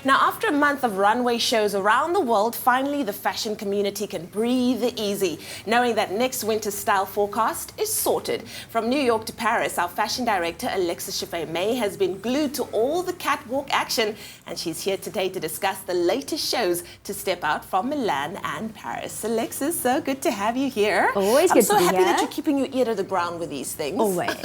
Now, after a month of runway shows around the world, finally the fashion community can breathe easy, knowing that next winter's style forecast is sorted. From New York to Paris, our fashion director, Alexis Chaffe Mey, has been glued to all the catwalk action, and she's here today to discuss the latest shows to step out from Milan and Paris. Alexis, so good to have you here. Always good to be here. I'm so happy that you're keeping your ear to the ground with these things. Always.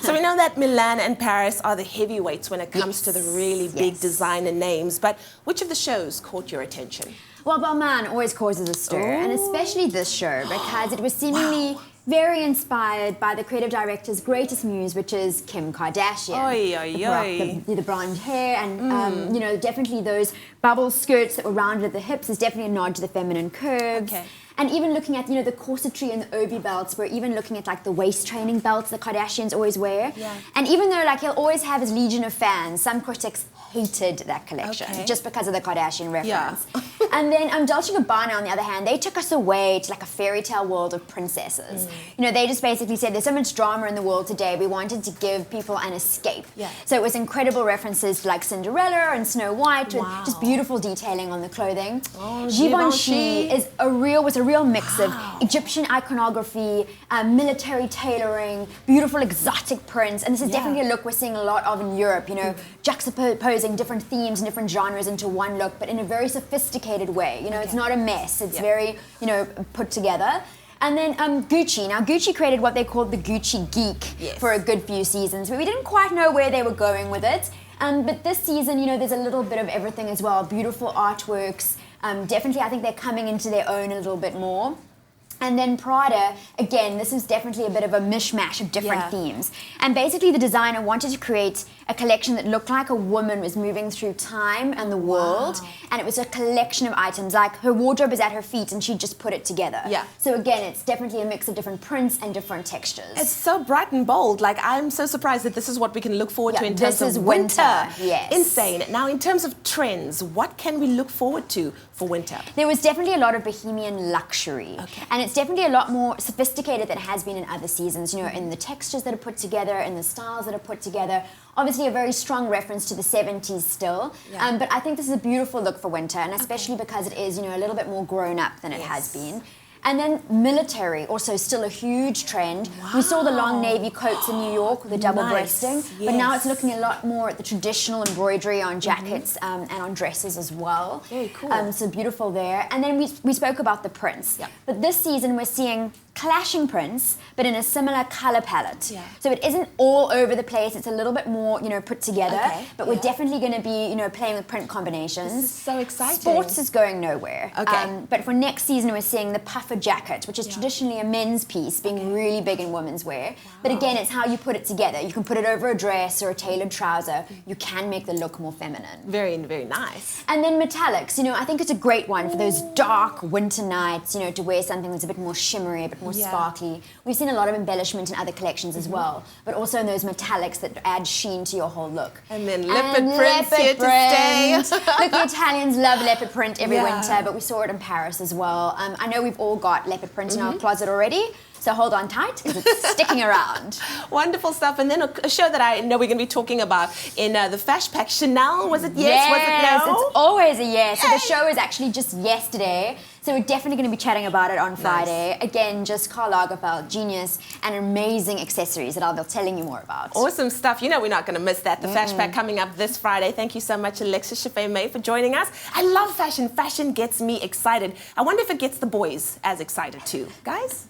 So we know that Milan and Paris are the heavyweights when it comes to the really big designer names, but which of the shows caught your attention? Well, Milan always causes a stir, and especially this show, because it was seemingly very inspired by the creative director's greatest muse, which is Kim Kardashian. Oy, oy, oy. The blonde hair and, you know, definitely those bubble skirts that were rounded at the hips is definitely a nod to the feminine curves. Okay. And even looking at, you know, the corsetry and the obi belts, we're even looking at like the waist training belts the Kardashians always wear. Yeah. And even though like he'll always have his legion of fans, some critics hated that collection just because of the Kardashian reference. Yeah. And then Dolce & Gabbana, on the other hand, they took us away to like a fairy tale world of princesses. You know, they just basically said there's so much drama in the world today, we wanted to give people an escape. Yeah. So it was incredible references to like Cinderella and Snow White with just beautiful detailing on the clothing. Givenchy was a real mix of Egyptian iconography, military tailoring, beautiful exotic prints, and this is definitely a look we're seeing a lot of in Europe, you know, juxtaposing different themes and different genres into one look, but in a very sophisticated way. You know, it's not a mess, it's very, you know, put together. And then Gucci. Now, Gucci created what they called the Gucci Geek for a good few seasons, but we didn't quite know where they were going with it. But this season, you know, there's a little bit of everything as well. Beautiful artworks. Definitely, I think they're coming into their own a little bit more. And then Prada, again, this is definitely a bit of a mishmash of different themes. And basically the designer wanted to create a collection that looked like a woman was moving through time and the world. And it was a collection of items, like her wardrobe is at her feet and she just put it together. Yeah. So again, it's definitely a mix of different prints and different textures. It's so bright and bold. Like, I'm so surprised that this is what we can look forward to in terms of winter. Yes. Insane. Now, in terms of trends, what can we look forward to for winter? There was definitely a lot of bohemian luxury. And it's definitely a lot more sophisticated than it has been in other seasons, you know, in the textures that are put together, in the styles that are put together. Obviously a very strong reference to the 70s still, but I think this is a beautiful look for winter, and especially because it is, you know, a little bit more grown up than it has been. And then military, also still a huge trend. We saw the long navy coats in New York with the double breasting, but now it's looking a lot more at the traditional embroidery on jackets and on dresses as well. Very cool. So beautiful there. And then we spoke about the prints. But this season we're seeing clashing prints, but in a similar color palette. So it isn't all over the place, it's a little bit more, you know, put together, but we're definitely going to be, you know, playing with print combinations. This is so exciting. Sports is going nowhere. But for next season we're seeing the puffer jacket, which is traditionally a men's piece, being really big in women's wear. But again, it's how you put it together. You can put it over a dress or a tailored trouser. You can make the look more feminine. Very, very nice. And then metallics, you know, I think it's a great one for those dark winter nights, you know, to wear something that's a bit more shimmery, a bit more sparkly. We've seen a lot of embellishment in other collections as well, but also in those metallics that add sheen to your whole look. And then leopard prints here to stay. Look, the Italians love leopard print every winter, but we saw it in Paris as well. I know we've all got leopard print in our closet already, so hold on tight because it's sticking around. Wonderful stuff. And then a show that I know we're going to be talking about in the Fash Pack. Chanel, was it yes? Was it no? It's always a yes. So the show is actually just yesterday. So we're definitely going to be chatting about it on Friday. Again, just Karl Lagerfeld, genius, and amazing accessories that I'll be telling you more about. Awesome stuff. You know we're not going to miss that. The Fash Pack coming up this Friday. Thank you so much, Alexis Chaffe Mey, for joining us. I love fashion. Fashion gets me excited. I wonder if it gets the boys as excited too. Guys?